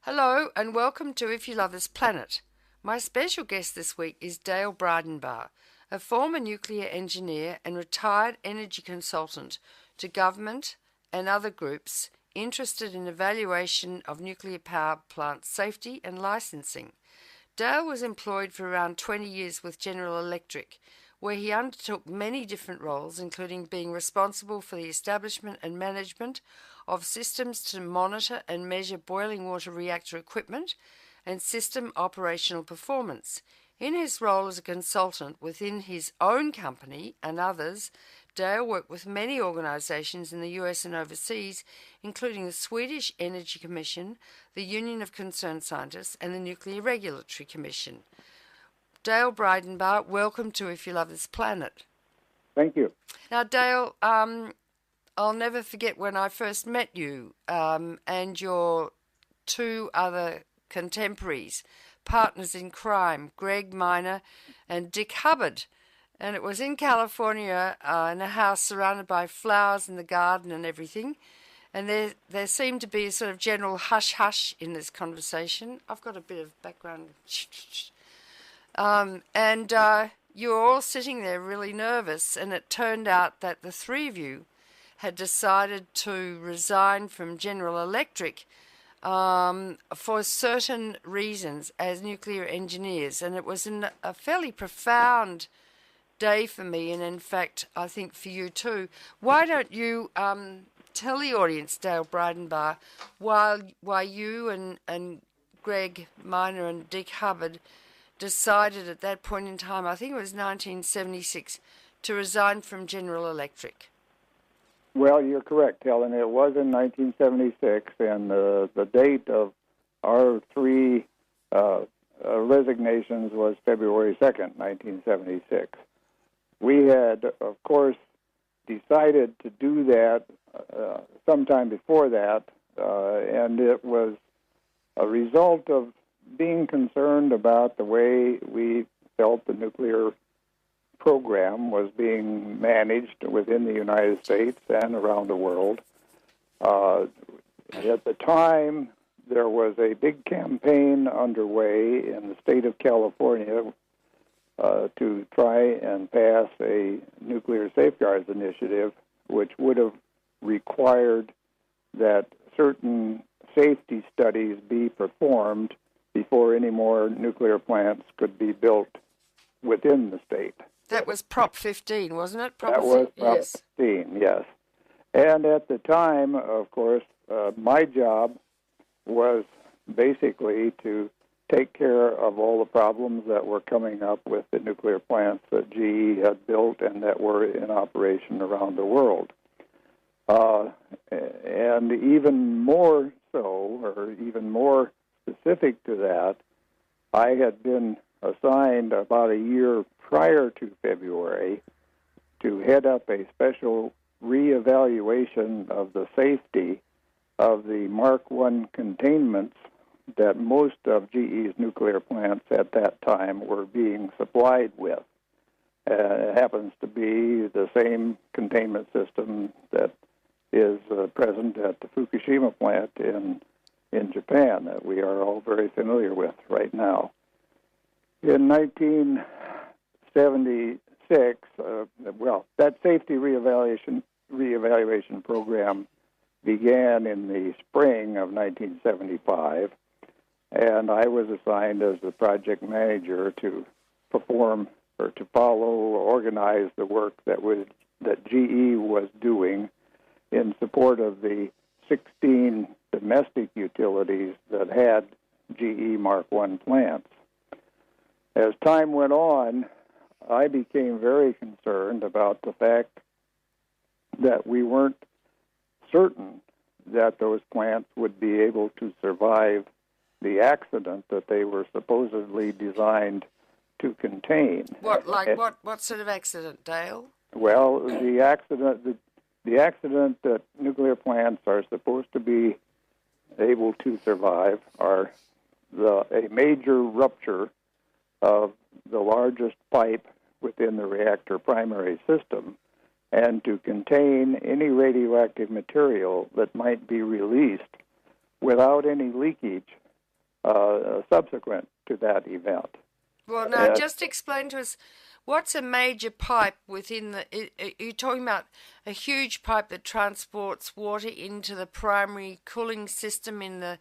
Hello and welcome to If You Love This Planet. My special guest this week is Dale Bridenbaugh, a former nuclear engineer and retired energy consultant to government and other groups interested in evaluation of nuclear power plant safety and licensing. Dale was employed for around 20 years with General Electric, where he undertook many different roles, including being responsible for the establishment and management of systems to monitor and measure boiling water reactor equipment and system operational performance. In his role as a consultant within his own company and others, Dale worked with many organisations in the US and overseas, including the Swedish Energy Commission, the Union of Concerned Scientists, and the Nuclear Regulatory Commission. Dale Bridenbaugh, welcome to If You Love This Planet. Thank you. Now, Dale, I'll never forget when I first met you and your two other contemporaries, partners in crime, Greg Minor and Dick Hubbard. And it was in California in a house surrounded by flowers in the garden and everything. And there seemed to be a sort of general hush-hush in this conversation. I've got a bit of background. You were all sitting there really nervous, and it turned out that the three of you had decided to resign from General Electric for certain reasons as nuclear engineers. And it was a fairly profound day for me, and in fact, I think for you too. Why don't you tell the audience, Dale Bridenbaugh, why you and Greg Minor and Dick Hubbard decided at that point in time, I think it was 1976, to resign from General Electric? Well, you're correct, Helen. It was in 1976, and the date of our three resignations was February 2nd, 1976. We had, of course, decided to do that sometime before that, and it was a result of being concerned about the way we felt the nuclear program was being managed within the United States and around the world. At the time, there was a big campaign underway in the state of California to try and pass a nuclear safeguards initiative, which would have required that certain safety studies be performed before any more nuclear plants could be built within the state. That was Prop 15, wasn't it? That was Prop 15, yes. And at the time, of course, my job was basically to take care of all the problems that were coming up with the nuclear plants that GE had built and that were in operation around the world. And even more so, or even more specific to that, I had been assigned about a year prior to February to head up a special reevaluation of the safety of the Mark I containments that most of GE's nuclear plants at that time were being supplied with. It happens to be the same containment system that is present at the Fukushima plant in Japan that we are all very familiar with right now. In 1976, that safety reevaluation program began in the spring of 1975, and I was assigned as the project manager to perform or to follow or organize the work that GE was doing in support of the 16 domestic utilities that had GE Mark I plants. As time went on, I became very concerned about the fact that we weren't certain that those plants would be able to survive the accident that they were supposedly designed to contain. What sort of accident, Dale? Well, the accident that nuclear plants are supposed to be able to survive are a major rupture of the largest pipe within the reactor primary system, and to contain any radioactive material that might be released without any leakage subsequent to that event. Well, now just explain to us, what's a major pipe within the... You're talking about a huge pipe that transports water into the primary cooling system in the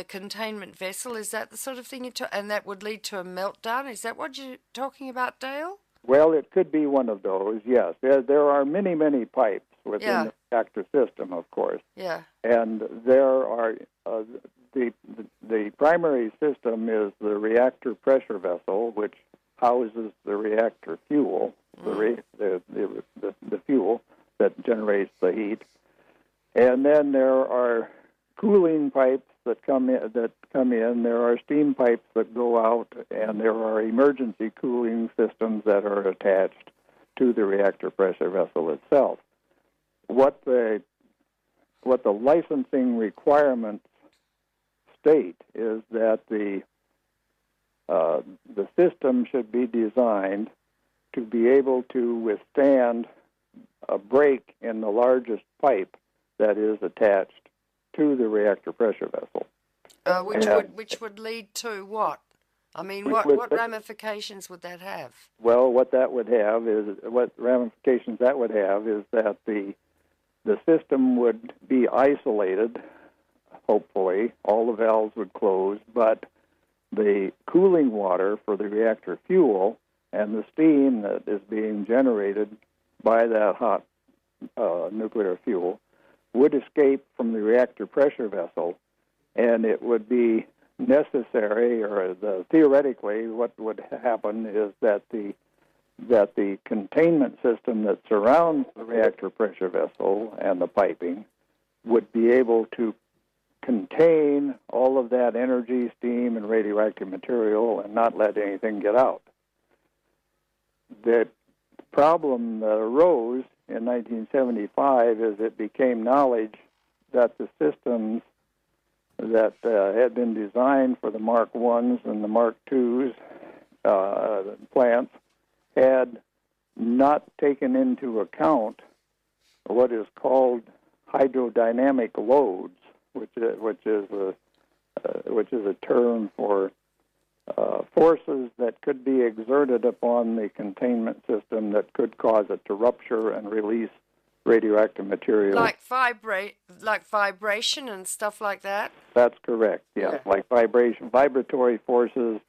containment vessel. Is that the sort of thing and that would lead to a meltdown? Is that what you're talking about, Dale? Well, it could be one of those, yes. There are many, many pipes within the reactor system, of course. Yeah. And there are... The primary system is the reactor pressure vessel, which houses the reactor fuel, the fuel that generates the heat, and then there are cooling pipes that come in. There are steam pipes that go out, and there are emergency cooling systems that are attached to the reactor pressure vessel itself. What the licensing requirements state is that the system should be designed to be able to withstand a break in the largest pipe that is attached to the reactor pressure vessel. Which would lead to what? I mean, what ramifications would that have? Well, what ramifications that would have is that the system would be isolated. Hopefully, all the valves would close, but the cooling water for the reactor fuel and the steam that is being generated by that hot nuclear fuel would escape from the reactor pressure vessel, and it would be necessary, or theoretically, what would happen is that the containment system that surrounds the reactor pressure vessel and the piping would be able to contain all of that energy, steam, and radioactive material and not let anything get out. The problem that arose in 1975 is it became knowledge that the systems that had been designed for the Mark I's and the Mark II's plants had not taken into account what is called hydrodynamic loads, which is a term for forces that could be exerted upon the containment system that could cause it to rupture and release radioactive material. Like vibration and stuff like that? That's correct, yes. Yeah. Like vibratory forces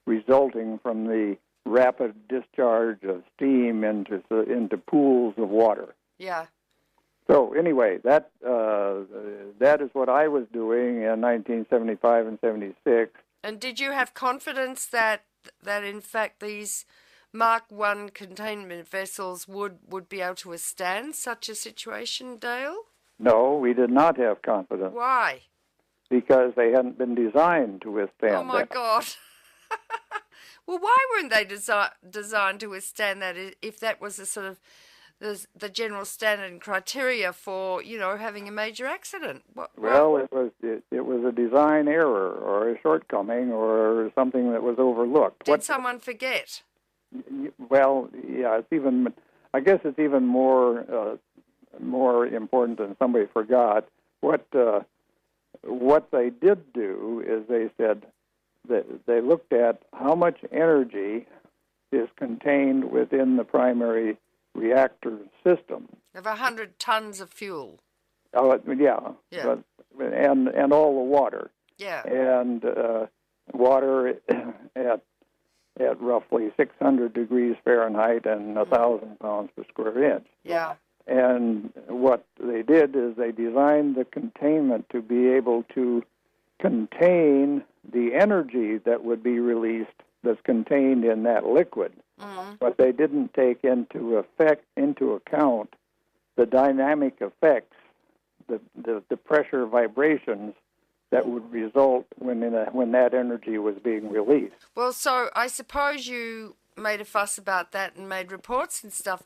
resulting from the rapid discharge of steam into pools of water. Yeah. So anyway, that is what I was doing in 1975 and 76. And did you have confidence that in fact these Mark I containment vessels would be able to withstand such a situation, Dale? No, we did not have confidence. Why? Because they hadn't been designed to withstand that. Oh my God. Well, why weren't they designed to withstand that if that was the sort of the general standard and criteria for, having a major accident? Well, it was a design error or a shortcoming or something that was overlooked. Did someone forget? Well, yeah, I guess it's even more important than somebody forgot. What they did do is they said that they looked at how much energy is contained within the primary reactor system. Of 100 tons of fuel. Oh, yeah. Yeah. And all the water. Yeah. And water at roughly 600 degrees Fahrenheit and 1,000 pounds per square inch. Yeah. And what they did is they designed the containment to be able to contain the energy that would be released that's contained in that liquid. Mm-hmm. But they didn't take into account the dynamic effects, the pressure vibrations that would result when that energy was being released. Well, so I suppose you made a fuss about that and made reports and stuff.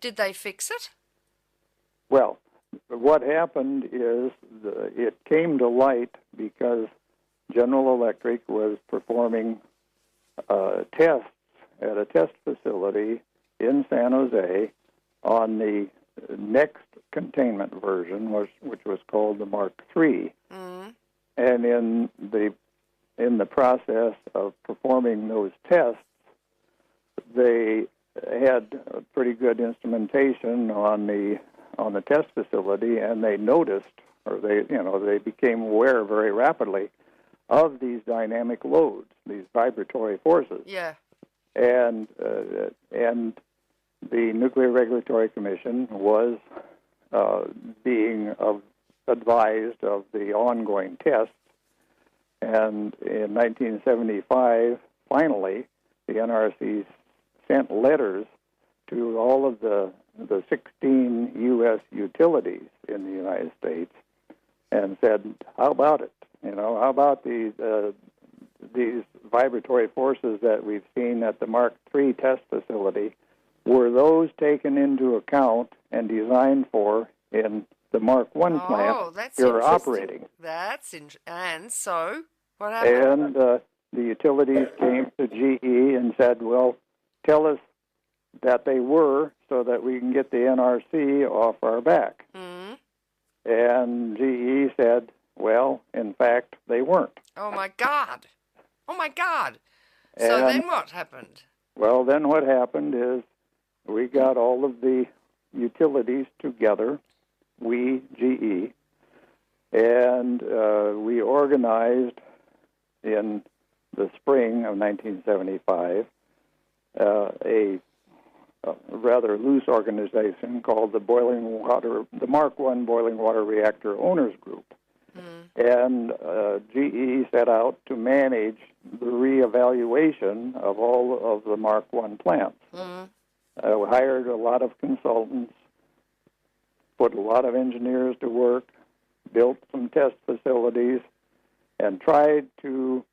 Did they fix it? Well, what happened is it came to light because General Electric was performing tests at a test facility in San Jose on the next containment version, which was called the Mark III. Mm-hmm. And in the process of performing those tests, they had pretty good instrumentation on the test facility, and they noticed, or they became aware very rapidly of these dynamic loads, these vibratory forces. Yeah. And the Nuclear Regulatory Commission was being advised of the ongoing tests. And in 1975, finally, the NRC sent letters to all of the 16 U.S. utilities in the United States and said, how about it? How about these vibratory forces that we've seen at the Mark III test facility? Were those taken into account and designed for in the Mark I plant that's you're operating? That's interesting. And so, what happened? And the utilities came to GE and said, well, tell us that they were so that we can get the NRC off our back. Mm-hmm. And GE said, well, in fact, they weren't. Oh, my God. Oh, my God. So then what happened? Well, then what happened is we got all of the utilities together, we, GE, and we organized in the spring of 1975 a rather loose organization called the Mark I Boiling Water Reactor Owners Group. And GE set out to manage the reevaluation of all of the Mark I plants. We hired a lot of consultants, put a lot of engineers to work, built some test facilities, and tried to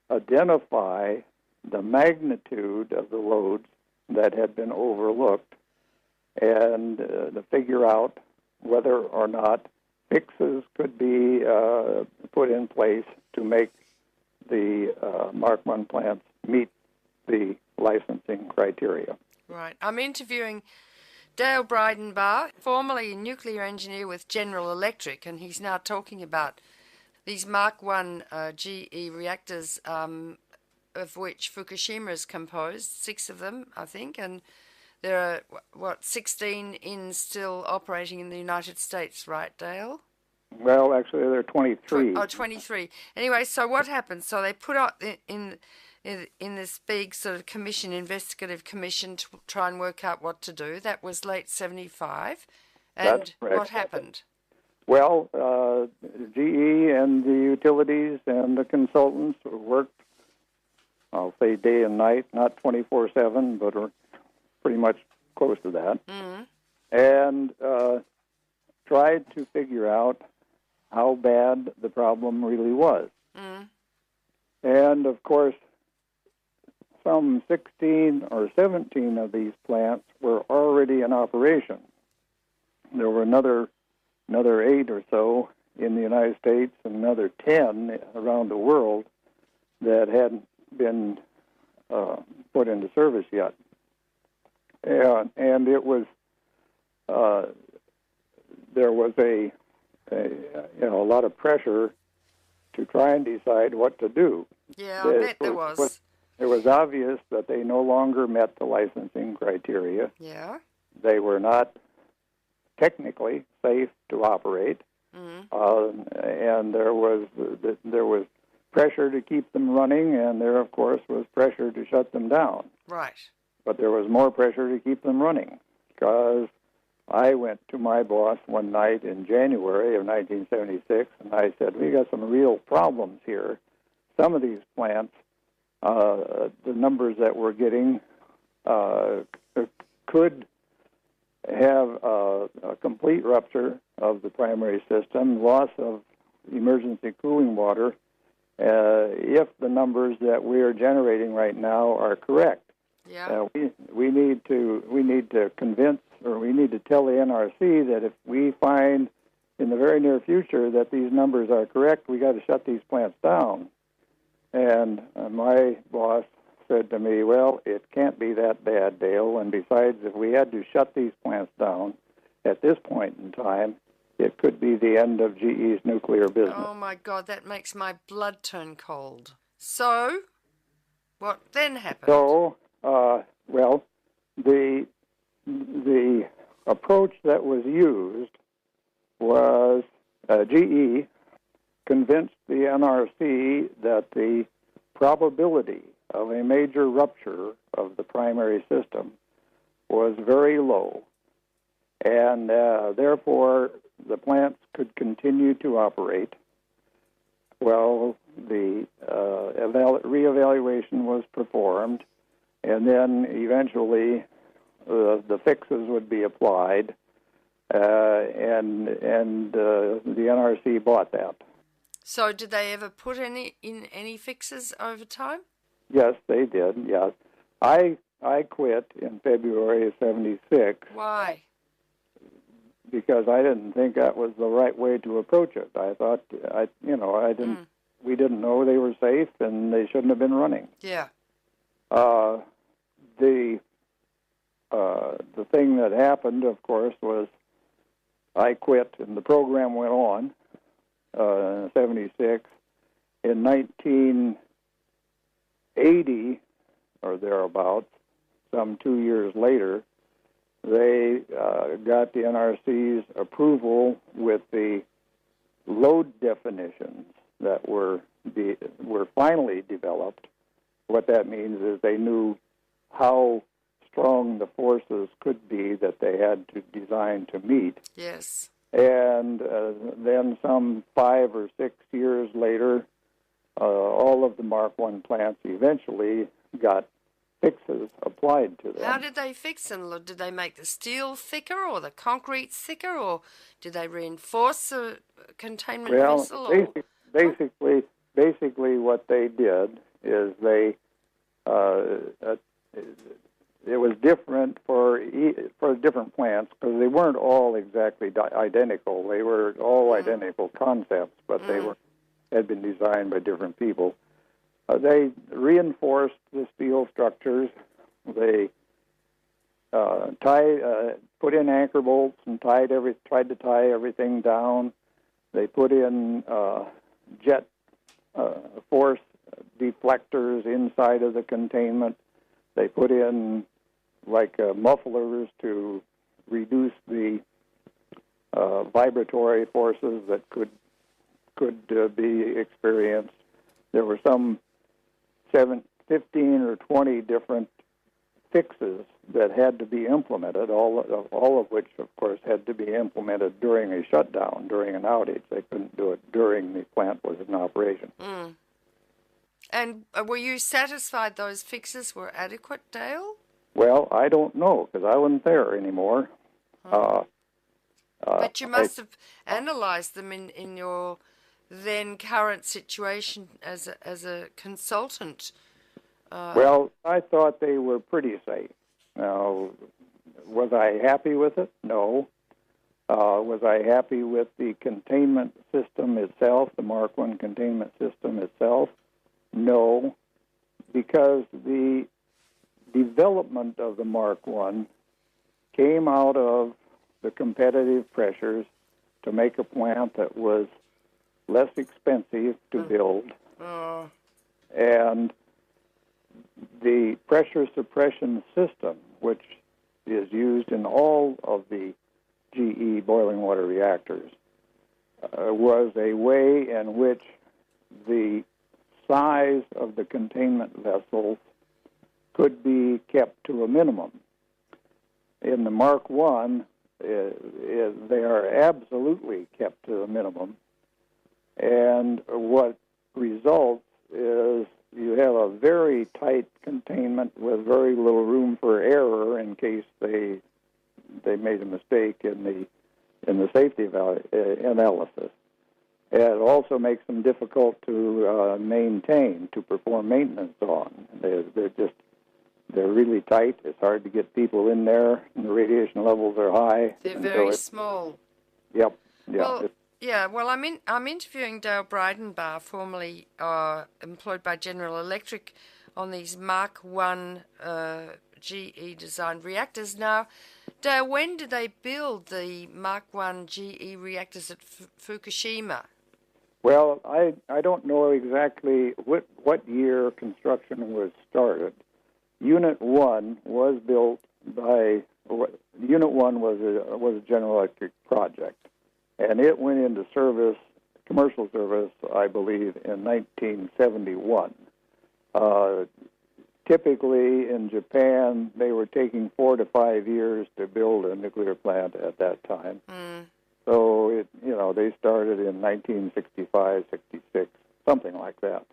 identify the magnitude of the loads that had been overlooked and to figure out whether or not fixes could be put in place to make the Mark I plants meet the licensing criteria. Right. I'm interviewing Dale Bridenbaugh, formerly a nuclear engineer with General Electric, and he's now talking about these Mark I GE reactors, of which Fukushima is composed, 6 of them, I think, and there are, 16 still operating in the United States, right, Dale? Well, actually, there are 23. 23. Anyway, so what happened? So they put out in this big sort of investigative commission to try and work out what to do. That was late 75. And That's correct. What happened? Well, GE and the utilities and the consultants worked, I'll say day and night, not 24/7, but pretty much close to that, and tried to figure out how bad the problem really was. And, of course, some 16 or 17 of these plants were already in operation. There were another 8 or so in the United States and another 10 around the world that hadn't been put into service yet. And it was there was a lot of pressure to try and decide what to do. Yeah, I bet there was. It was obvious that they no longer met the licensing criteria. Yeah. They were not technically safe to operate, and there was pressure to keep them running, and there, of course, was pressure to shut them down. Right. But there was more pressure to keep them running, because I went to my boss one night in January of 1976, and I said, we got some real problems here. Some of these plants, the numbers that we're getting could have a complete rupture of the primary system, loss of emergency cooling water, if the numbers that we are generating right now are correct. Yeah. We need to convince, or we need to tell the NRC that if we find in the very near future that these numbers are correct, we got to shut these plants down. And my boss said to me, well, it can't be that bad, Dale, and besides, if we had to shut these plants down at this point in time, it could be the end of GE's nuclear business. Oh my God, that makes my blood turn cold. So, what then happened? So, well, the approach that was used was GE convinced the NRC that the probability of a major rupture of the primary system was very low, and therefore the plants could continue to operate. Well, the reevaluation was performed, and then eventually the fixes would be applied, and the NRC bought that. So did they ever put any fixes over time? Yes, they did, yes. I quit in February of '76. Why? Because I didn't think that was the right way to approach it. I thought, we didn't know they were safe, and they shouldn't have been running. Yeah. The thing that happened, of course, was I quit, and the program went on in '76. In 1980 or thereabouts, some 2 years later, they got the NRC's approval with the load definitions that were finally developed. What that means is they knew how strong the forces could be that they had to design to meet. Yes. And then some 5 or 6 years later, all of the Mark I plants eventually got fixes applied to them. How did they fix them? Did they make the steel thicker or the concrete thicker, or did they reinforce the containment vessel? Basically what they did is they it was different for different plants because they weren't all exactly identical. They were all identical concepts, but they had been designed by different people. They reinforced the steel structures. They put in anchor bolts and tried to tie everything down. They put in jet force deflectors inside of the containment. They put in mufflers to reduce the vibratory forces that could be experienced. There were some 15 or 20 different fixes that had to be implemented, all of which, of course, had to be implemented during a shutdown, during an outage. They couldn't do it during the plant was in operation. Mm. And were you satisfied those fixes were adequate, Dale? Well, I don't know, because I wasn't there anymore. But you must have analyzed them in your then current situation as a consultant. Well, I thought they were pretty safe. Now, was I happy with it? No. Was I happy with the containment system itself, the Mark I containment system itself? No, because the development of the Mark I came out of the competitive pressures to make a plant that was less expensive to build, and the pressure suppression system, which is used in all of the GE boiling water reactors, was a way in which the size of the containment vessels could be kept to a minimum. In the Mark I, they are absolutely kept to a minimum, and what results is you have a very tight containment with very little room for error in case they made a mistake in the safety analysis. It also makes them difficult to maintain, to perform maintenance on. They're really tight. It's hard to get people in there, and the radiation levels are high. They're very small. Yep. Yeah. Well, I'm interviewing Dale Bridenbaugh, formerly employed by General Electric, on these Mark I GE designed reactors. Now, Dale, when did they build the Mark I GE reactors at Fukushima? Well, I don't know exactly what year construction was started. Unit 1 was built by Unit 1 was a General Electric project, and it went into service, commercial service, I believe, in 1971. Typically, in Japan, they were taking 4 to 5 years to build a nuclear plant at that time. So, they started in 1965, 66, something like that.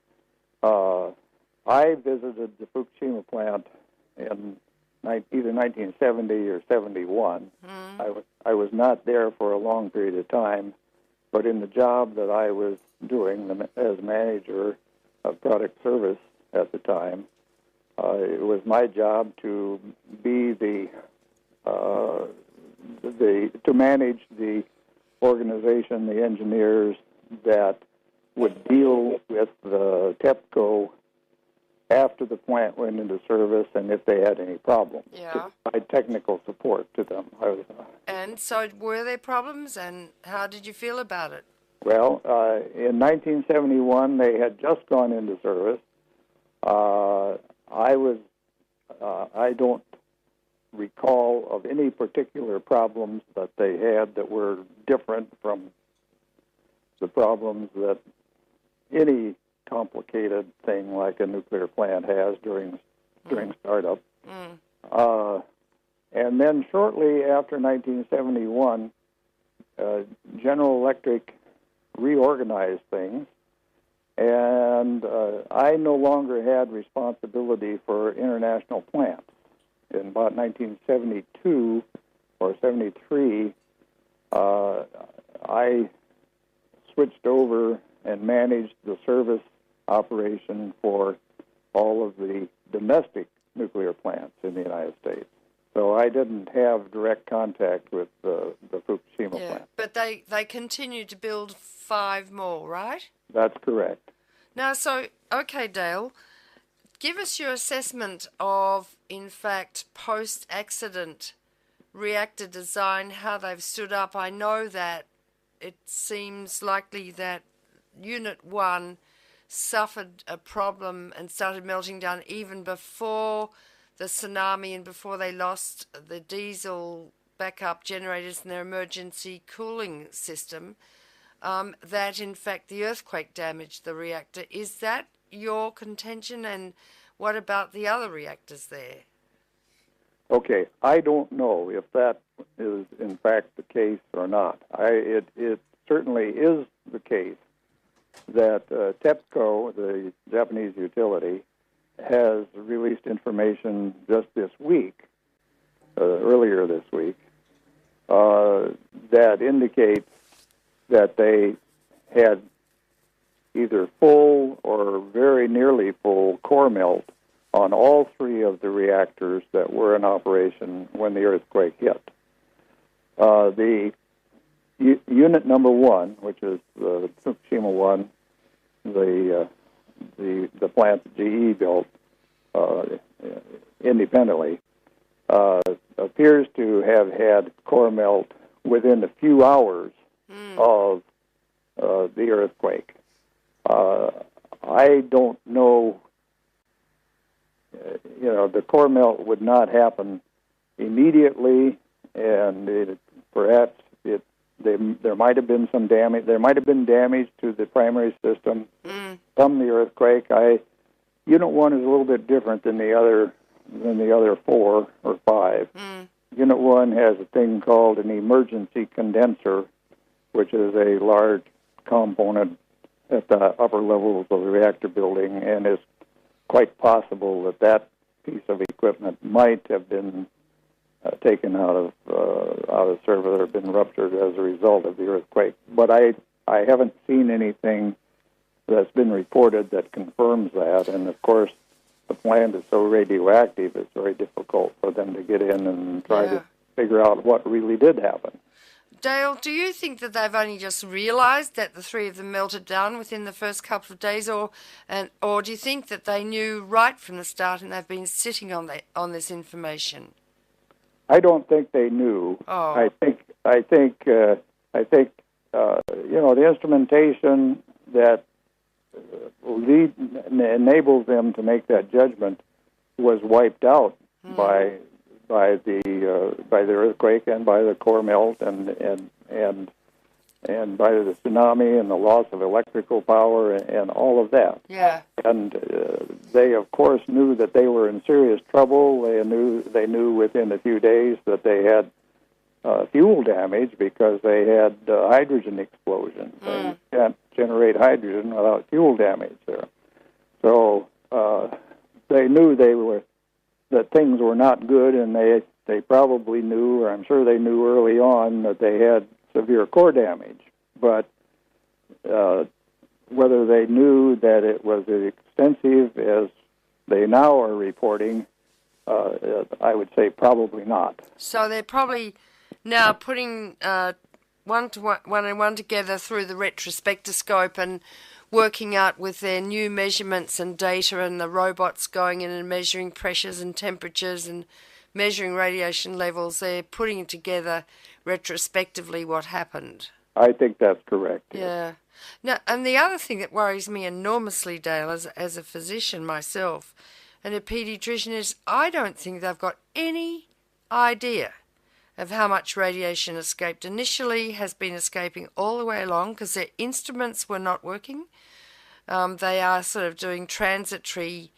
I visited the Fukushima plant in either 1970 or 71. I was not there for a long period of time, but in the job that I was doing as manager of product service at the time, it was my job to be to manage the organization, the engineers that would deal with the TEPCO after the plant went into service, and if they had any problems, to provide technical support to them. And so, were there problems, and how did you feel about it? Well, in 1971, they had just gone into service. I don't recall of any particular problems that they had that were different from the problems that any complicated thing like a nuclear plant has during startup. And then shortly after 1971, General Electric reorganized things, and I no longer had responsibility for international plants. In about 1972 or 73, I switched over and managed the service operation for all of the domestic nuclear plants in the United States. So I didn't have direct contact with the Fukushima plant. But they continued to build 5 more, right? That's correct. Now, okay, Dale, give us your assessment of, in fact, post-accident reactor design, how they've stood up. I know that it seems likely that Unit 1 suffered a problem and started melting down even before the tsunami and before they lost the diesel backup generators and their emergency cooling system, that in fact the earthquake damaged the reactor. Is that your contention, and what about the other reactors there? Okay, I don't know if that is in fact the case or not. It certainly is the case that TEPCO, the Japanese utility, has released information just this week, earlier this week, that indicates that they had either full or very nearly full core melt on all 3 of the reactors that were in operation when the earthquake hit. The unit number 1, which is the Fukushima 1, the plant that GE built independently, appears to have had core melt within a few hours of the earthquake. I don't know. The core melt would not happen immediately, and perhaps there might have been some damage. There might have been damage to the primary system from the earthquake. Unit 1 is a little bit different than the other 4 or 5. Unit 1 has a thing called an emergency condenser, which is a large component at the upper levels of the reactor building, and it's quite possible that piece of equipment might have been taken out of service or been ruptured as a result of the earthquake. But I haven't seen anything that's been reported that confirms that, and of course the plant is so radioactive it's very difficult for them to get in and try to figure out what really did happen. Dale, do you think that they've only just realised that the 3 of them melted down within the first couple of days, or do you think that they knew right from the start and they've been sitting on this information? I don't think they knew. Oh. I think the instrumentation that enables them to make that judgment was wiped out by the earthquake and by the core melt and by the tsunami and the loss of electrical power and all of that. Yeah. And they, of course, knew that they were in serious trouble. They knew within a few days that they had fuel damage because they had hydrogen explosions. You can't generate hydrogen without fuel damage there. So they knew that things were not good, and they probably knew, or I'm sure they knew early on, that they had severe core damage. But whether they knew that it was as extensive as they now are reporting, I would say probably not. So they're probably now putting one and one together through the retrospectoscope and working out with their new measurements and data, and the robots going in and measuring pressures and temperatures and measuring radiation levels. They're putting together retrospectively what happened. I think that's correct. Yeah. Now, and the other thing that worries me enormously, Dale, as a physician myself and a paediatrician, is I don't think they've got any idea of how much radiation escaped. Initially has been escaping all the way along because their instruments were not working. They are sort of doing transitory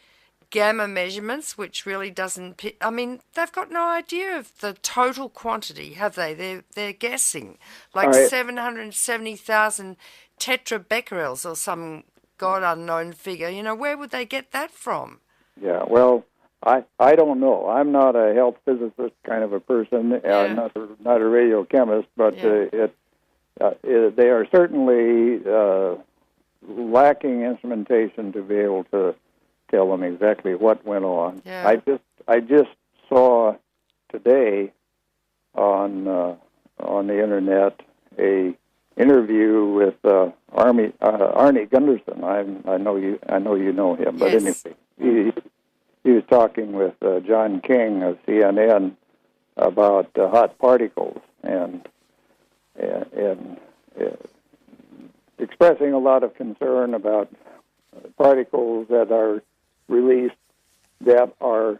gamma measurements, which really doesn't... I mean, they've got no idea of the total quantity, have they? They're guessing, like 770,000 tetrabecquerels or some god unknown figure. You know, where would they get that from? Yeah, well, I don't know. I'm not a health physicist kind of a person, not a radiochemist, but they are certainly lacking instrumentation to be able to tell them exactly what went on. Yeah. I just saw today on the internet a interview with Arnie Gunderson. I know you know him, but yes. Anyway, he was talking with John King of CNN about hot particles and expressing a lot of concern about particles that are released that are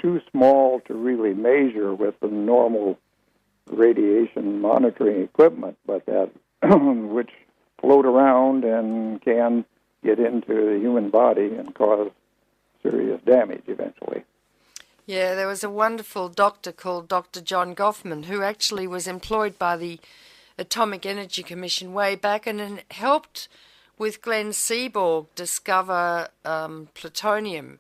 too small to really measure with the normal radiation monitoring equipment, but that which float around and can get into the human body and cause serious damage eventually. Yeah, there was a wonderful doctor called Dr. John Goffman who actually was employed by the Atomic Energy Commission way back and helped with Glenn Seaborg discover plutonium.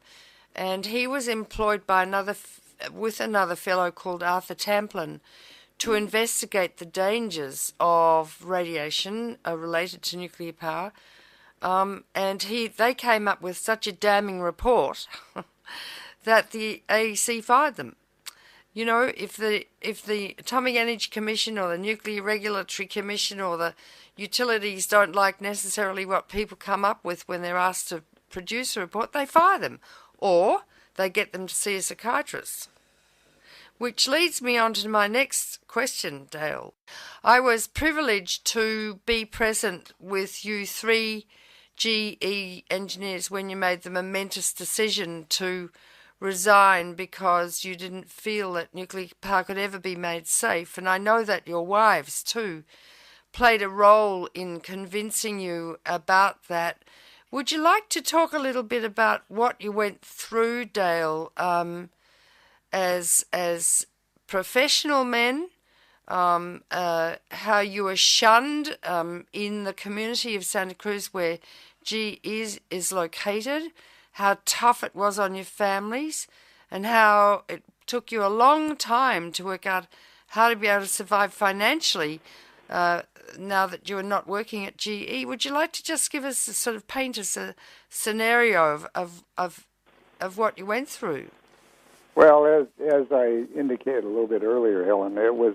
And he was employed by another fellow called Arthur Tamplin to investigate the dangers of radiation related to nuclear power. And they came up with such a damning report that the AEC fired them. You know, if the Atomic Energy Commission or the Nuclear Regulatory Commission or the utilities don't like necessarily what people come up with when they're asked to produce a report, they fire them. Or they get them to see a psychiatrist. Which leads me on to my next question, Dale. I was privileged to be present with you three GE engineers when you made the momentous decision to resign because you didn't feel that nuclear power could ever be made safe. And I know that your wives, too, played a role in convincing you about that. Would you like to talk a little bit about what you went through, Dale, as professional men, how you were shunned in the community of Santa Cruz where GE is located, how tough it was on your families, and how it took you a long time to work out how to be able to survive financially now that you're not working at GE. Would you like to just give us paint us a scenario of what you went through? Well, as I indicated a little bit earlier, Helen, it was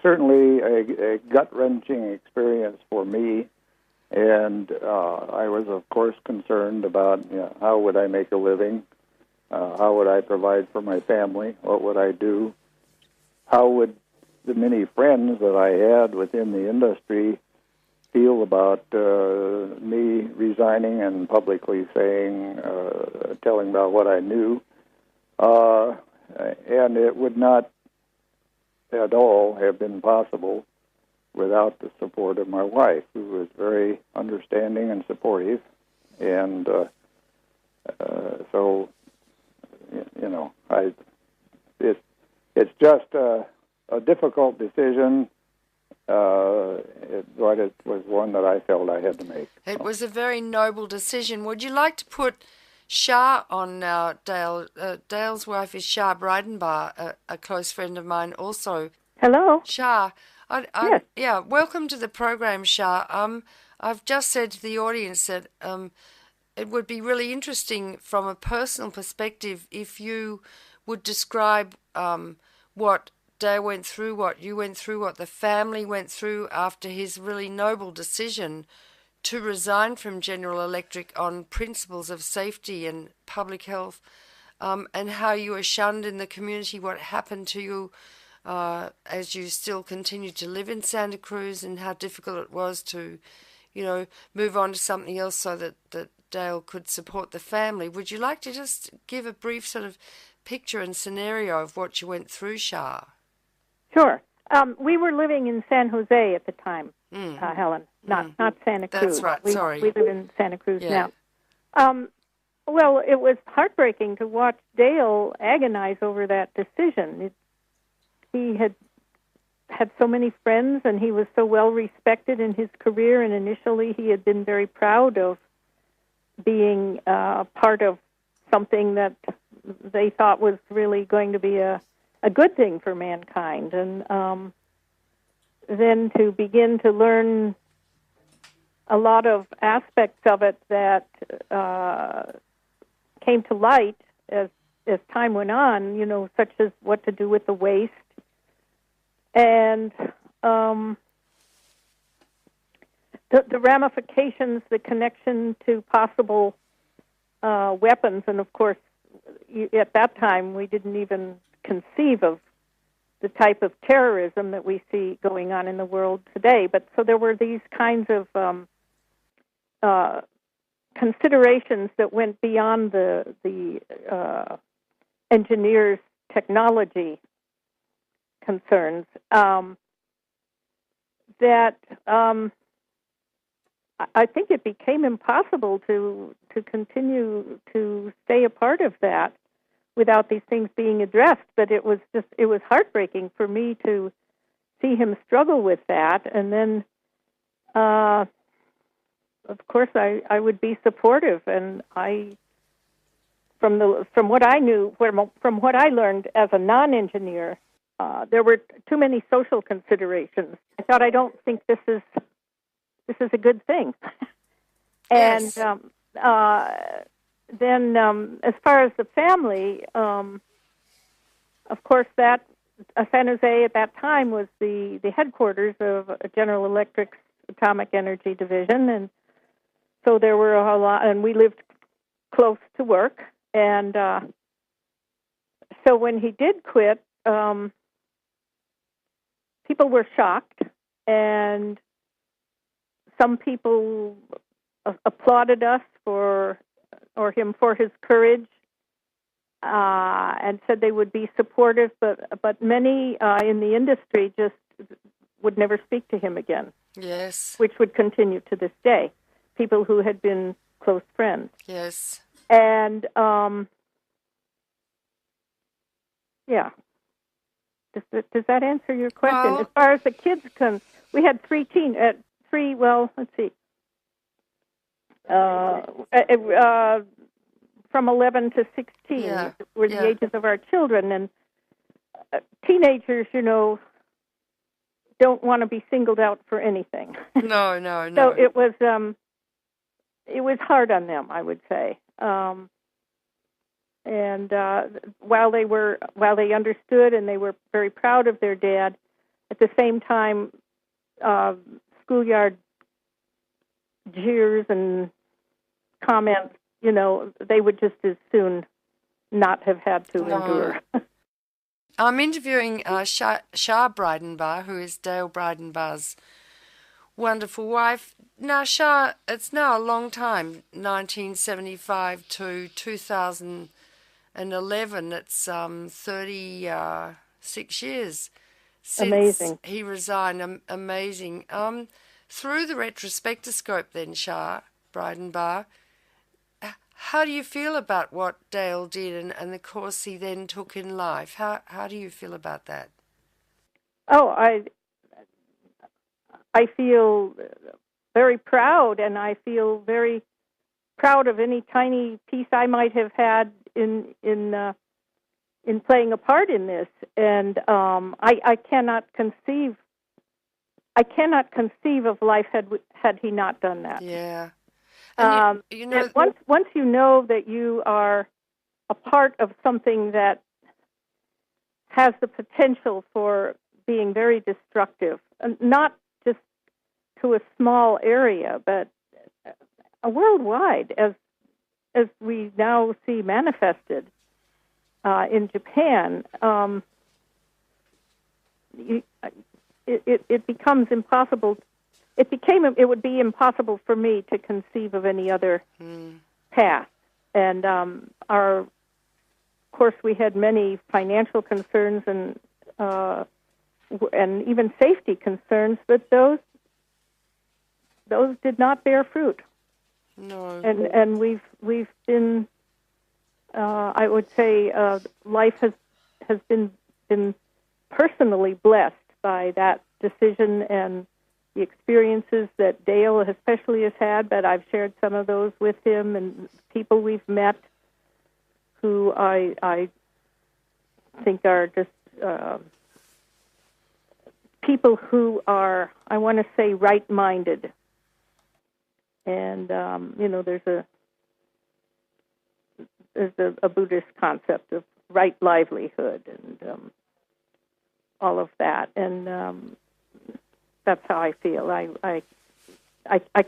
certainly a gut-wrenching experience for me, and I was, of course, concerned about how would I make a living, how would I provide for my family, what would I do, how would the many friends that I had within the industry feel about me resigning and publicly saying, telling about what I knew. And it would not at all have been possible without the support of my wife, who was very understanding and supportive. And so, you know, it's just a difficult decision, but it was one that I felt I had to make. It was a very noble decision. Would you like to put Shah on now, Dale? Dale's wife is Shah Bridenbaugh, a close friend of mine also. Hello. Shah. Yes. Yeah, welcome to the program, Shah. I've just said to the audience that it would be really interesting from a personal perspective if you would describe what Dale went through, what you went through, what the family went through after his really noble decision to resign from General Electric on principles of safety and public health, and how you were shunned in the community, what happened to you as you still continued to live in Santa Cruz, and how difficult it was to, you know, move on to something else so that Dale could support the family. Would you like to just give a brief sort of picture and scenario of what you went through, Shah? Sure. We were living in San Jose at the time, Helen, not Santa Cruz. That's right, sorry. We live in Santa Cruz now. Well, it was heartbreaking to watch Dale agonize over that decision. He had so many friends, and he was so well respected in his career, and initially he had been very proud of being part of something that they thought was really going to be a good thing for mankind. And then to begin to learn a lot of aspects of it that came to light as time went on, you know, such as what to do with the waste, and the ramifications, the connection to possible weapons. And of course, at that time, we didn't even conceive of the type of terrorism that we see going on in the world today. But so there were these kinds of considerations that went beyond the engineers' technology concerns, that I think it became impossible to continue to stay a part of that without these things being addressed. But it was heartbreaking for me to see him struggle with that. And then, of course, I would be supportive, and from what I knew, from what I learned as a non-engineer, there were too many social considerations. I thought, I don't think this is a good thing. And Yes. Then, as far as the family, of course, that San Jose at that time was the headquarters of General Electric's Atomic Energy Division, and so there were a lot, and we lived close to work. And so when he did quit, people were shocked, and some people applauded us for him for his courage, and said they would be supportive, but many in the industry just would never speak to him again. Yes. Which would continue to this day. People who had been close friends. Yes. And yeah. Does that answer your question? Well, as far as the kids we had three let's see. From 11 to 16 were the ages of our children, and teenagers, you know, don't want to be singled out for anything. No. So it was hard on them, I would say. And while they understood and they were very proud of their dad, at the same time, schoolyard jeers and comments, you know, they would just as soon not have had to endure. I'm interviewing Shah Bridenbaugh, who is Dale Bridenbaugh's wonderful wife. Now, Shah, it's now a long time, 1975 to 2011. It's 36 years since Amazing. he resigned. Amazing. Through the retrospectoscope then, Shah Bridenbaugh, how do you feel about what Dale did and the course he then took in life? How do you feel about that? Oh, I feel very proud, and I feel very proud of any tiny piece I might have had in playing a part in this. And I cannot conceive of life had he not done that. Yeah. And you know, once you know that you are a part of something that has the potential for being very destructive, not just to a small area, but worldwide, as we now see manifested in Japan, it becomes impossible. It would be impossible for me to conceive of any other path. And of course, we had many financial concerns and even safety concerns, but those did not bear fruit. No. And we've been, I would say, life has been personally blessed by that decision and the experiences that Dale especially has had, but I've shared some of those with him and people we've met who I think are just people who are, I want to say, right-minded. And, there's a Buddhist concept of right livelihood and all of that. And that's how I feel. I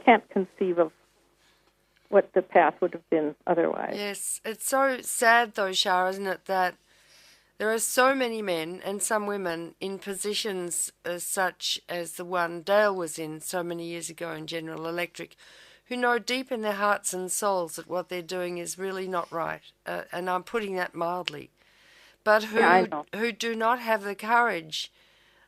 can't conceive of what the path would have been otherwise. Yes, it's so sad though, Shah, isn't it, that there are so many men and some women in positions such as the one Dale was in so many years ago in General Electric, who know deep in their hearts and souls that what they're doing is really not right, and I'm putting that mildly, but who do not have the courage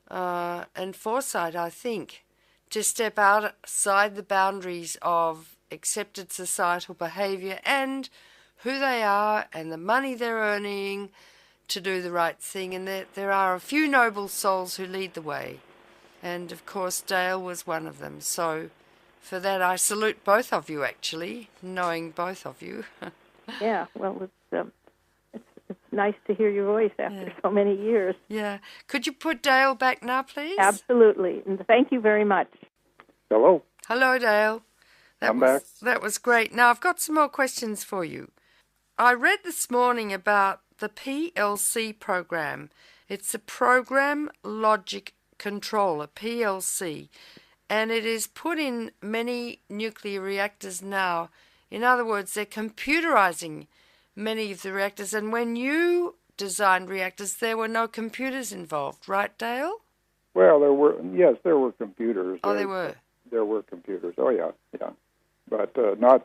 and foresight, I think, to step outside the boundaries of accepted societal behaviour and who they are and the money they're earning to do the right thing. And there are a few noble souls who lead the way. And, of course, Dale was one of them. So for that, I salute both of you, actually, knowing both of you. Yeah, well, it's nice to hear your voice after so many years. Yeah. Could you put Dale back now, please? Absolutely. And thank you very much. Hello. Hello, Dale. I'm back. That was great. Now, I've got some more questions for you. I read this morning about the PLC program. It's a Program Logic Controller, PLC, and it is put in many nuclear reactors now. In other words, they're computerizing many of the reactors, and when you designed reactors, there were no computers involved, right, Dale? Well, there were computers. Oh, there were. There were computers. Oh, yeah, but not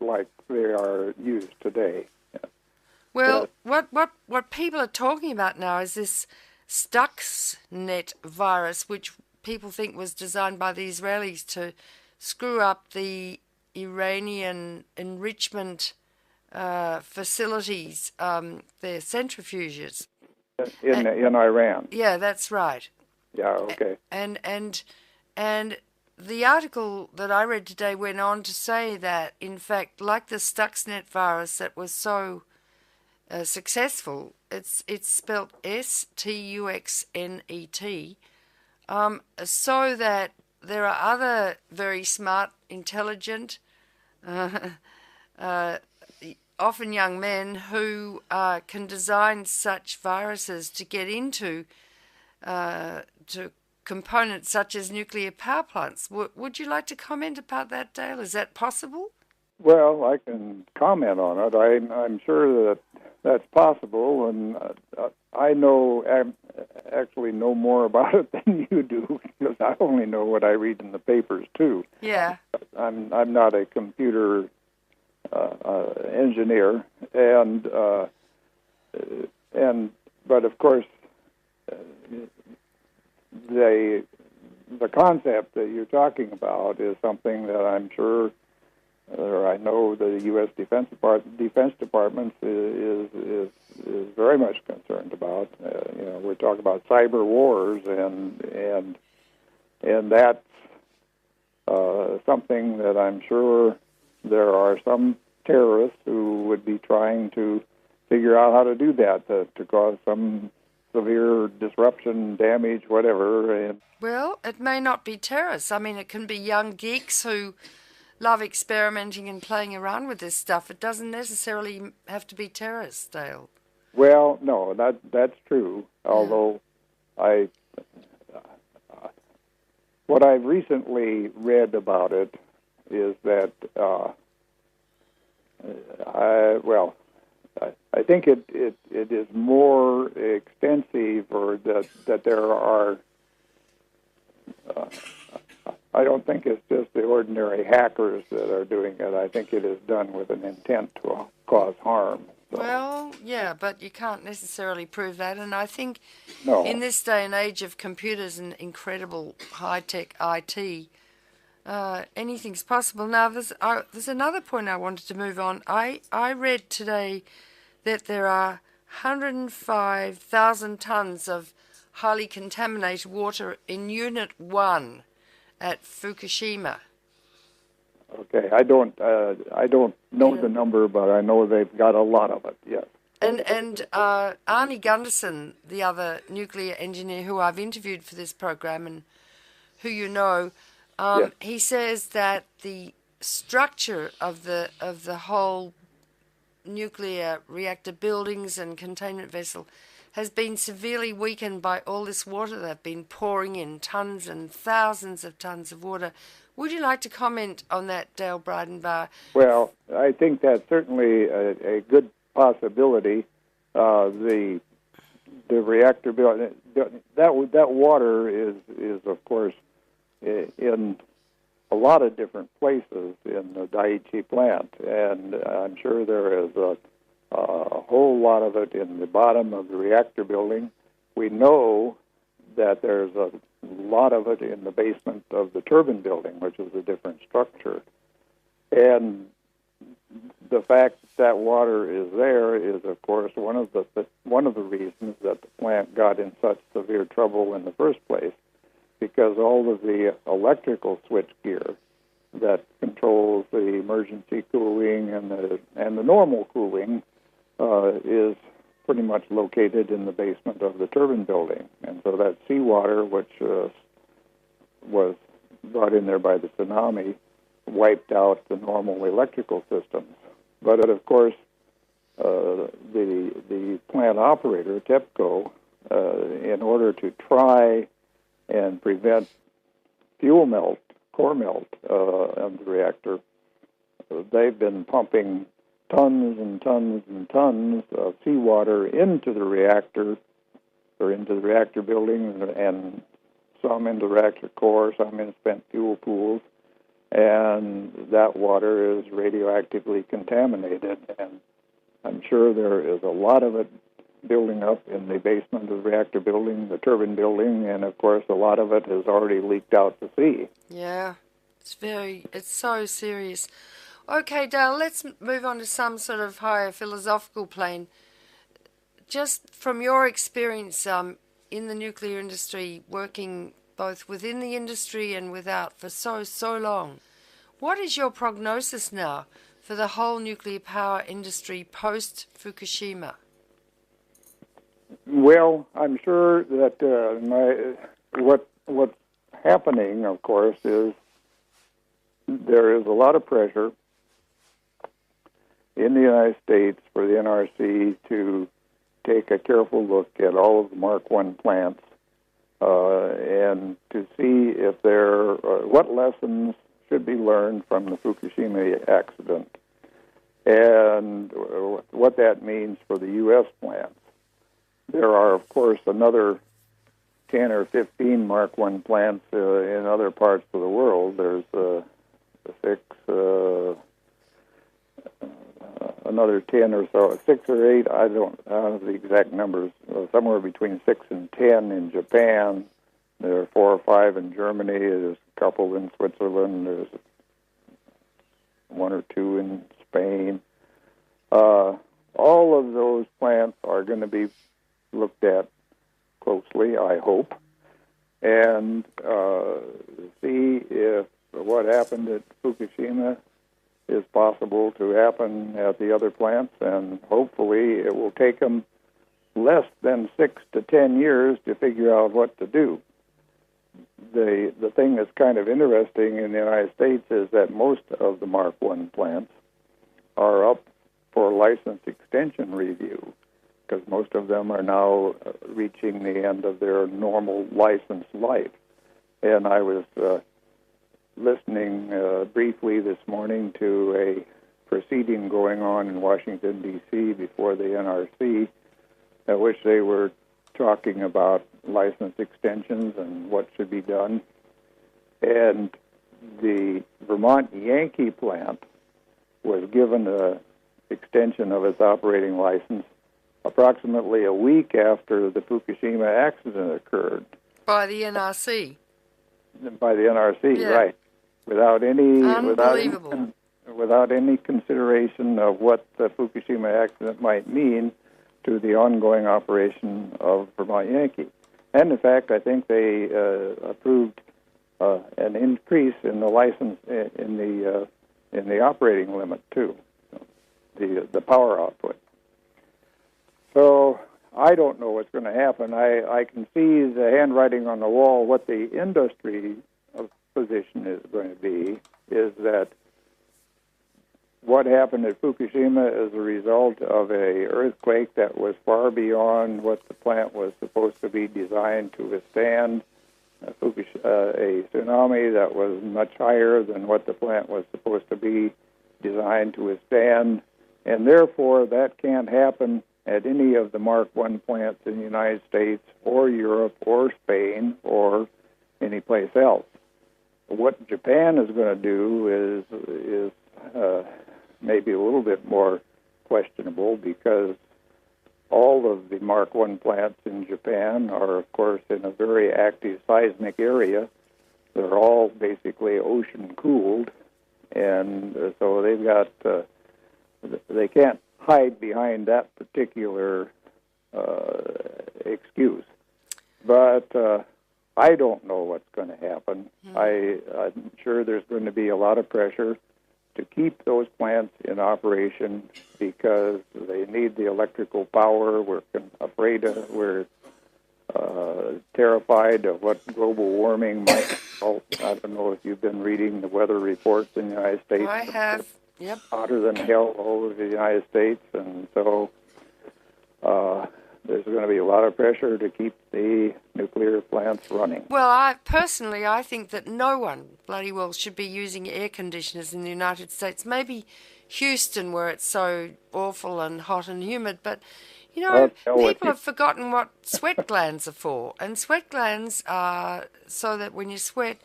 like they are used today. Yeah. Well, what people are talking about now is this Stuxnet virus, which people think was designed by the Israelis to screw up the Iranian enrichment facilities, their centrifuges. In Iran. Yeah, that's right. Yeah, okay. And the article that I read today went on to say that, in fact, like the Stuxnet virus that was so successful, it's spelled Stuxnet, so that there are other very smart, intelligent, often young men who can design such viruses to get into to components such as nuclear power plants. Would you like to comment about that, Dale? Is that possible? Well, I can comment on it. I'm sure that that's possible, and I actually know more about it than you do, because I only know what I read in the papers too. Yeah. I'm not a computer engineer, but of course the concept that you're talking about is something that I'm sure, or I know the U.S. Defense Department is very much concerned about. We're talking about cyber wars, and that's something that I'm sure there are some terrorists who would be trying to figure out how to do that, to cause some severe disruption, damage, whatever. Well, it may not be terrorists. I mean, it can be young geeks who love experimenting and playing around with this stuff. It doesn't necessarily have to be terrorists, Dale. Well, no, that's true. Yeah. Although what I've recently read about it is that I think it is more extensive, or that there are. I don't think it's just the ordinary hackers that are doing it. I think it is done with an intent to cause harm. So. Well, yeah, but you can't necessarily prove that. And I think No. In this day and age of computers and incredible high-tech IT, anything's possible. Now, there's another point I wanted to move on. I read today that there are 105,000 tons of highly contaminated water in Unit 1 at Fukushima. Okay, I don't know the number, but I know they've got a lot of it. Yes. And Arnie Gunderson, the other nuclear engineer who I've interviewed for this program and who you know, yes. He says that the structure of the whole nuclear reactor buildings and containment vessel has been severely weakened by all this water they've been pouring in, tons and thousands of tons of water. Would you like to comment on that, Dale Bridenbaugh? Well, I think that's certainly a good possibility. The reactor building, that water is of course in a lot of different places in the Daiichi plant, and I'm sure there is a whole lot of it in the bottom of the reactor building. We know that there's a lot of it in the basement of the turbine building, which is a different structure. And the fact that water is there is, of course, one of the reasons that the plant got in such severe trouble in the first place, because all of the electrical switchgear that controls the emergency cooling and the normal cooling is pretty much located in the basement of the turbine building. And so that seawater, which was brought in there by the tsunami, wiped out the normal electrical systems. But of course, the plant operator, TEPCO, in order to try and prevent fuel melt, core melt of the reactor, they've been pumping tons and tons and tons of seawater into the reactor, or into the reactor building, and some into the reactor core, some in spent fuel pools, and that water is radioactively contaminated. And I'm sure there is a lot of it building up in the basement of the reactor building, the turbine building, and of course a lot of it has already leaked out to sea. Yeah, it's so serious. Okay, Dale, let's move on to some sort of higher philosophical plane. Just from your experience in the nuclear industry, working both within the industry and without for so long, what is your prognosis now for the whole nuclear power industry post-Fukushima? Well, I'm sure that what's happening, of course, is there is a lot of pressure in the United States for the NRC to take a careful look at all of the Mark I plants and to see if what lessons should be learned from the Fukushima accident. And what that means for the U.S. plants. There are, of course, another 10 or 15 Mark I plants in other parts of the world. There's another 10 or so, 6 or 8, I don't have the exact numbers, somewhere between 6 and 10 in Japan. There are 4 or 5 in Germany. There's a couple in Switzerland. There's 1 or 2 in Spain. All of those plants are going to be looked at closely, I hope, and see if what happened at Fukushima is possible to happen at the other plants, and hopefully it will take them less than 6 to 10 years to figure out what to do. The thing that's kind of interesting in the United States is that most of the Mark I plants are up for license extension review, because most of them are now reaching the end of their normal license life. And I was listening briefly this morning to a proceeding going on in Washington, D.C. before the NRC, at which they were talking about license extensions and what should be done. And the Vermont Yankee plant was given an extension of its operating license approximately a week after the Fukushima accident occurred. By the NRC. By the NRC, yeah. Right. Without any Unbelievable. without any consideration of what the Fukushima accident might mean to the ongoing operation of Vermont Yankee. And in fact, I think they approved an increase in the license in the operating limit too, the power output. So I don't know what's going to happen. I can see the handwriting on the wall. What the industry position is going to be is that what happened at Fukushima is a result of a earthquake that was far beyond what the plant was supposed to be designed to withstand, a tsunami that was much higher than what the plant was supposed to be designed to withstand, and therefore that can't happen at any of the Mark I plants in the United States or Europe or Spain or any place else. What Japan is going to do is maybe a little bit more questionable, because all of the Mark I plants in Japan are, of course, in a very active seismic area. They're all basically ocean-cooled, and so they've got they can't hide behind that particular excuse. But I don't know what's going to happen. I'm sure there's going to be a lot of pressure to keep those plants in operation because they need the electrical power. We're terrified of what global warming might result. I don't know if you've been reading the weather reports in the United States. I have. Yep. Hotter than hell all over the United States, and so there's going to be a lot of pressure to keep the nuclear plants running. Well, I think that no one bloody well should be using air conditioners in the United States. Maybe Houston, where it's so awful and hot and humid, but you know, people have forgotten what sweat glands are for. And sweat glands are so that when you sweat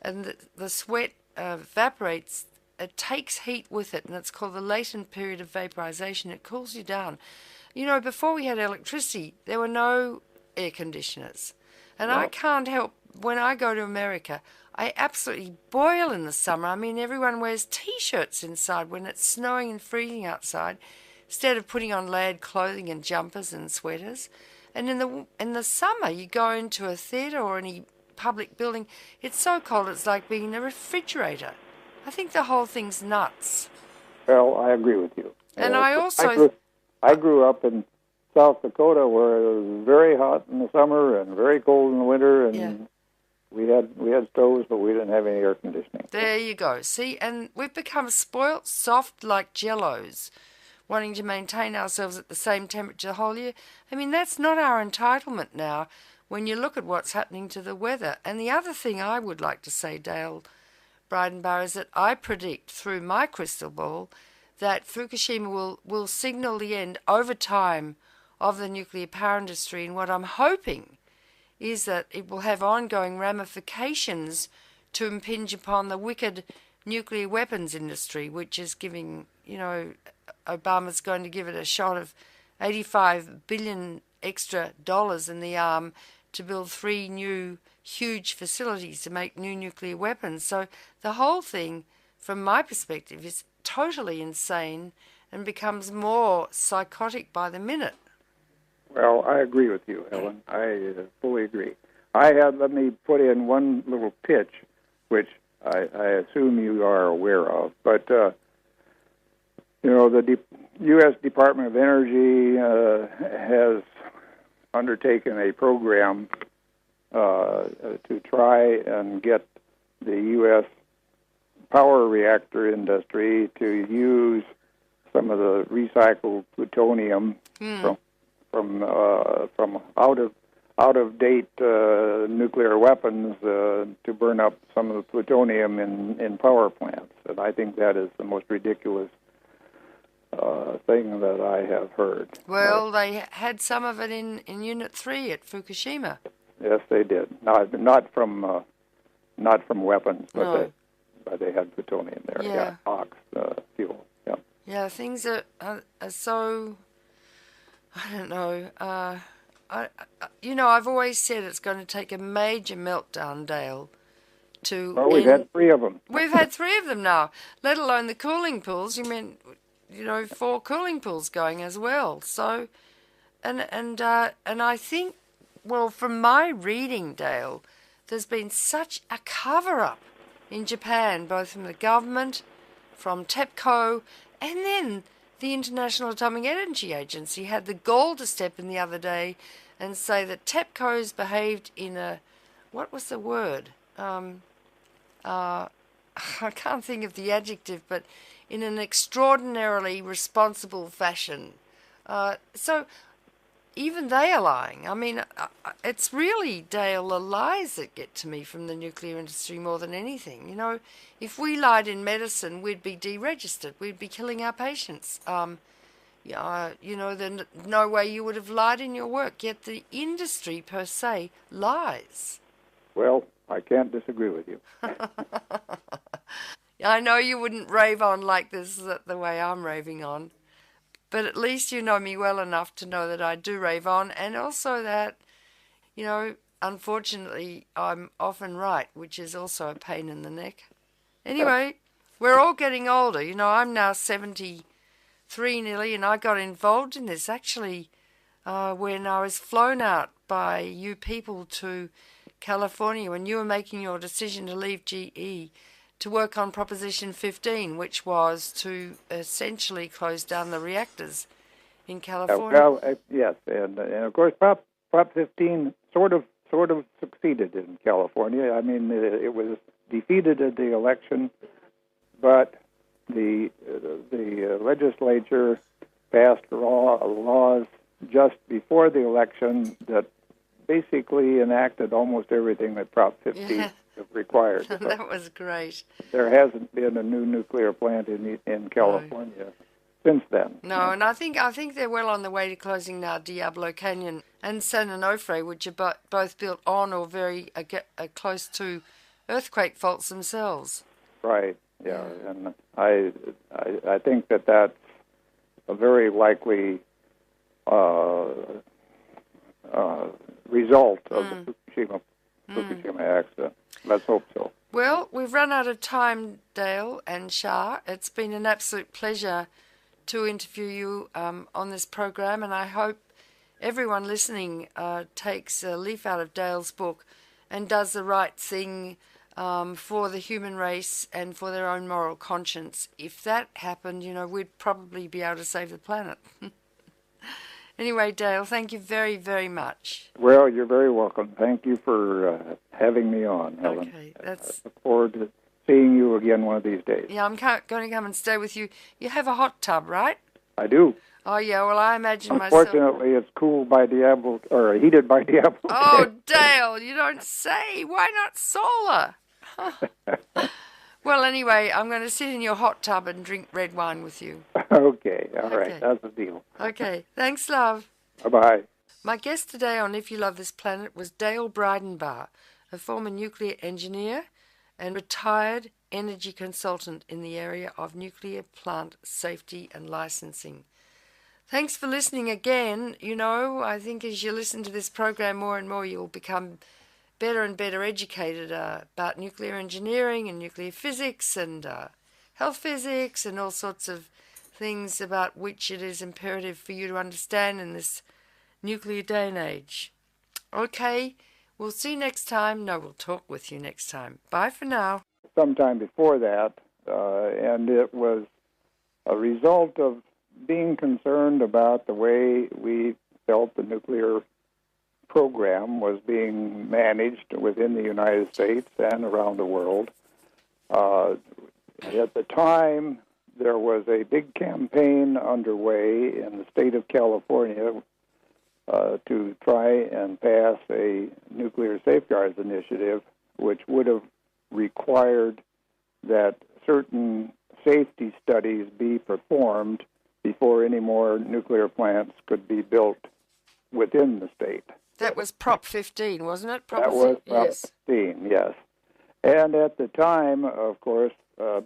and the sweat evaporates, it takes heat with it, and it's called the latent period of vaporization. It cools you down. You know, before we had electricity, there were no air conditioners. And I can't help, when I go to America, I absolutely boil in the summer. I mean, everyone wears T-shirts inside when it's snowing and freezing outside, instead of putting on layered clothing and jumpers and sweaters. And in the summer, you go into a theatre or any public building, it's so cold it's like being in a refrigerator. I think the whole thing's nuts. Well, I agree with you. And I grew up in South Dakota, where it was very hot in the summer and very cold in the winter, and we had stoves, but we didn't have any air conditioning. There you go. See, and we've become spoilt, soft like jellos, wanting to maintain ourselves at the same temperature the whole year. I mean, that's not our entitlement now when you look at what's happening to the weather. And the other thing I would like to say, Dale Bridenbaugh, is that I predict through my crystal ball that Fukushima will signal the end over time of the nuclear power industry. And what I'm hoping is that it will have ongoing ramifications to impinge upon the wicked nuclear weapons industry, which is giving, Obama's going to give it a shot of $85 billion extra dollars in the arm to build 3 new huge facilities to make new nuclear weapons. So the whole thing, from my perspective, is totally insane and becomes more psychotic by the minute. Well, I agree with you, Helen. I fully agree. Let me put in one little pitch, which I assume you are aware of. But, the U.S. Department of Energy has undertaken a program to try and get the U.S. power reactor industry to use some of the recycled plutonium from out of date nuclear weapons to burn up some of the plutonium in power plants, and I think that is the most ridiculous thing that I have heard. Well, they had some of it in Unit 3 at Fukushima. Yes, they did. Not from weapons, but No. they had plutonium there. Yeah. Ox fuel. Yeah. Yeah, things are so, I don't know. I've always said it's going to take a major meltdown, Dale, to... Well, we've had 3 of them. We've had 3 of them now, let alone the cooling pools. You mean, 4 cooling pools going as well. So, and I think, well, from my reading, Dale, there's been such a cover-up in Japan, both from the government, from TEPCO, and then the International Atomic Energy Agency had the gall to step in the other day and say that TEPCO's behaved in a, what was the word? I can't think of the adjective, but in an extraordinarily responsible fashion. So even they are lying. I mean, it's really, Dale, the lies that get to me from the nuclear industry more than anything. If we lied in medicine, we'd be deregistered. We'd be killing our patients. There's no way you would have lied in your work, yet the industry per se lies. Well, I can't disagree with you. I know you wouldn't rave on like this the way I'm raving on, but at least you know me well enough to know that I do rave on, and also that, unfortunately, I'm often right, which is also a pain in the neck. Anyway, we're all getting older. I'm now 73 nearly, and I got involved in this actually when I was flown out by you people to California when you were making your decision to leave GE to work on Proposition 15, which was to essentially close down the reactors in California. Yes, and of course Prop 15 sort of succeeded in California. I mean, it was defeated at the election, but the legislature passed laws just before the election that basically enacted almost everything that Prop 15 required. That was great. There hasn't been a new nuclear plant in California since then. No, and I think they're well on the way to closing now Diablo Canyon and San Onofre, which are both built on or very close to earthquake faults themselves. Right. Yeah, and I think that's a very likely result of the Fukushima accident. Let's hope so. Well, we've run out of time, Dale and Shah. It's been an absolute pleasure to interview you on this program, and I hope everyone listening takes a leaf out of Dale's book and does the right thing for the human race and for their own moral conscience. If that happened, we'd probably be able to save the planet. Anyway, Dale, thank you very, very much. Well, you're very welcome. Thank you for having me on, Helen. Okay, I look forward to seeing you again one of these days. Yeah, I'm going to come and stay with you. You have a hot tub, right? I do. Oh, yeah, well, I imagine Unfortunately, it's cooled by Diablo, or heated by Diablo. Oh, Dale, you don't say. Why not solar? Well, anyway, I'm going to sit in your hot tub and drink red wine with you. Okay, all right, Okay. that's the deal. Okay, thanks, love. Bye-bye. My guest today on If You Love This Planet was Dale Bridenbaugh, a former nuclear engineer and retired energy consultant in the area of nuclear plant safety and licensing. Thanks for listening again. You know, I think as you listen to this program more and more, you'll become better and better educated about nuclear engineering and nuclear physics and health physics and all sorts of things about which it is imperative for you to understand in this nuclear day and age. Okay, we'll see you next time. No, we'll talk with you next time. Bye for now. Sometime before that, and it was a result of being concerned about the way we felt the nuclear program was being managed within the United States and around the world. At the time, there was a big campaign underway in the state of California to try and pass a nuclear safeguards initiative, which would have required that certain safety studies be performed before any more nuclear plants could be built within the state. That was Prop 15, wasn't it? That was Prop Yes. 15, yes. And at the time, of course,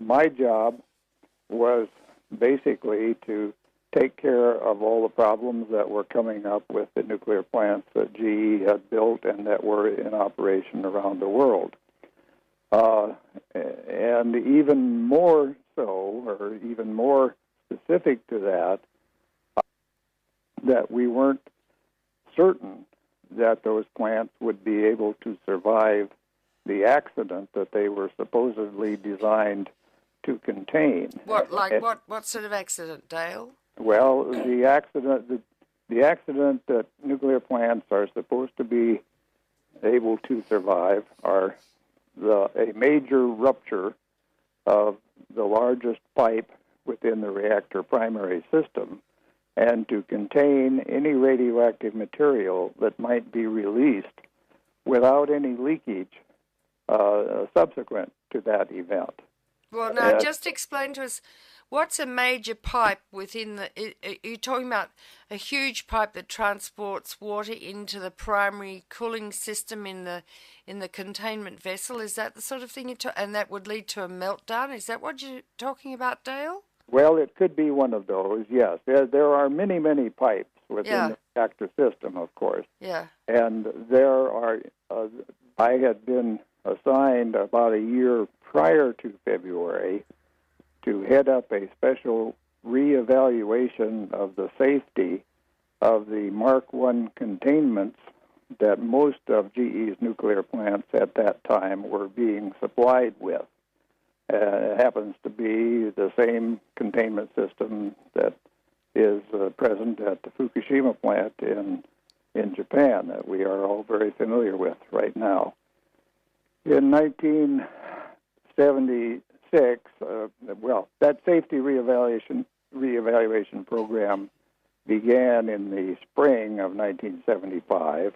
my job was basically to take care of all the problems that were coming up with the nuclear plants that GE had built and that were in operation around the world. And even more so, or even more specific to that, that we weren't certain that those plants would be able to survive the accident that they were supposedly designed to contain. What sort of accident, Dale? Well, the accident that nuclear plants are supposed to be able to survive are a major rupture of the largest pipe within the reactor primary system, and to contain any radioactive material that might be released without any leakage subsequent to that event. Well, now, just explain to us, what's a major pipe within the... Are you talking about a huge pipe that transports water into the primary cooling system in the containment vessel? Is that the sort of thing and that would lead to a meltdown? Is that what you're talking about, Dale? Well, it could be one of those, yes. There are many, many pipes within the reactor system, of course. Yeah. And there are... I had been assigned about a year prior to February to head up a special reevaluation of the safety of the Mark I containments that most of GE's nuclear plants at that time were being supplied with. It happens to be the same containment system that is present at the Fukushima plant in Japan that we are all very familiar with right now. In 1976, that safety reevaluation program began in the spring of 1975,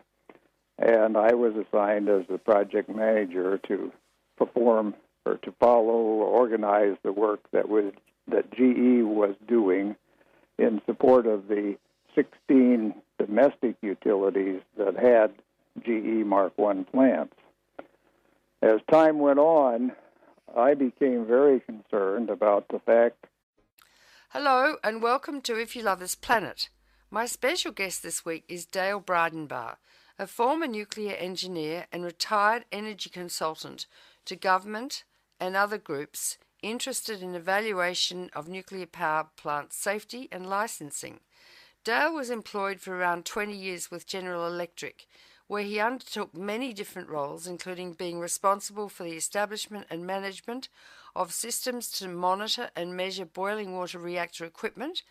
and I was assigned as the project manager to perform or to follow or organize the work that GE was doing in support of the 16 domestic utilities that had GE Mark I plants. As time went on, I became very concerned about the fact... Hello, and welcome to If You Love This Planet. My special guest this week is Dale Bridenbaugh, a former nuclear engineer and retired energy consultant to government and other groups interested in evaluation of nuclear power plant safety and licensing. Dale was employed for around 20 years with General Electric, where he undertook many different roles, including being responsible for the establishment and management of systems to monitor and measure boiling water reactor equipment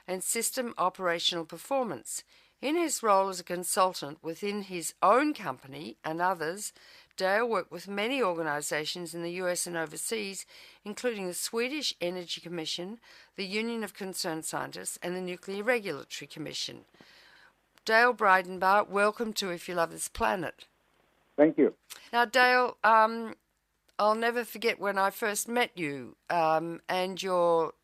and system operational performance. In his role as a consultant within his own company and others, Dale worked with many organizations in the US and overseas, including the Swedish Energy Commission, the Union of Concerned Scientists, and the Nuclear Regulatory Commission. Dale Bridenbaugh, welcome to If You Love This Planet. Thank you. Now, Dale, a I'll never forget when I first met you and your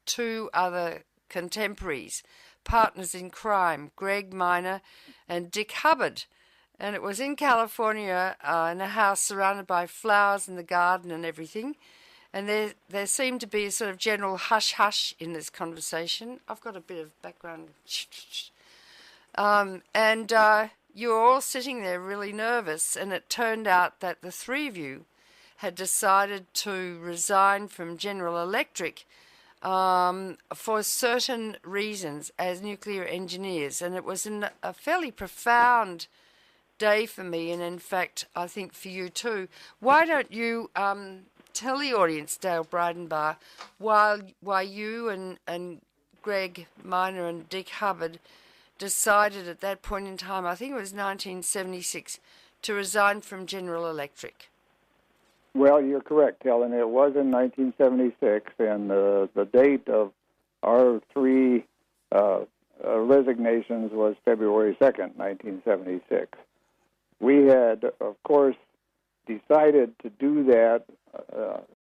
two other contemporaries, partners in crime, Greg Miner and Dick Hubbard. And it was in California, in a house surrounded by flowers in the garden and everything. And there seemed to be a sort of general hush-hush in this conversation. I've got a bit of background. And you were all sitting there really nervous, and it turned out that the three of you had decided to resign from General Electric for certain reasons as nuclear engineers. And it was a fairly profound day for me, and in fact, I think for you too. Why don't you tell the audience, Dale Bridenbaugh, why you and Greg Miner and Dick Hubbard decided at that point in time, I think it was 1976, to resign from General Electric? Well, you're correct, Helen. It was in 1976, and the date of our three resignations was February 2nd, 1976. We had, of course, decided to do that